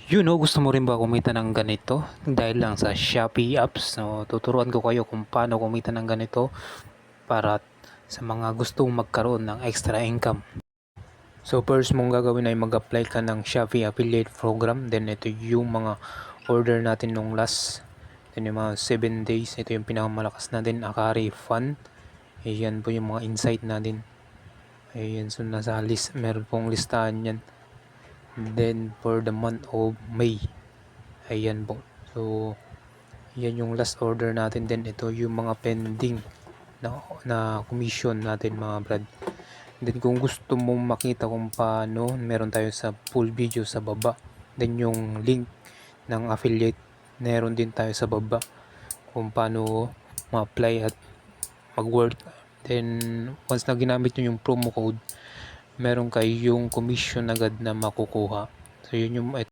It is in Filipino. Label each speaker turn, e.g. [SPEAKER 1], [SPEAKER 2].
[SPEAKER 1] Gusto mo rin ba kumita ng ganito dahil lang sa Shopee apps? So, tuturuan ko kayo kung paano kumita ng ganito para sa mga gustong magkaroon ng extra income. So, first mong gagawin ay mag-apply ka ng Shopee Affiliate Program. Then, ito yung mga order natin nung last. Then, yung mga 7 days. Ito yung pinakamalakas natin, Akari Fund. Ayan po yung mga insight natin. Ayan, so nasa list, meron pong listahan yan. Then, for the month of May. Ayan po. So, yan yung last order natin. Then, ito yung mga pending na commission natin mga brad. Then, kung gusto mong makita kung paano, meron tayo sa full video sa baba. Then, yung link ng affiliate, meron din tayo sa baba kung paano ma-apply at mag-work. Then, once na ginamit nyo yung promo code, meron kayong commission agad na makukuha. So, yun yung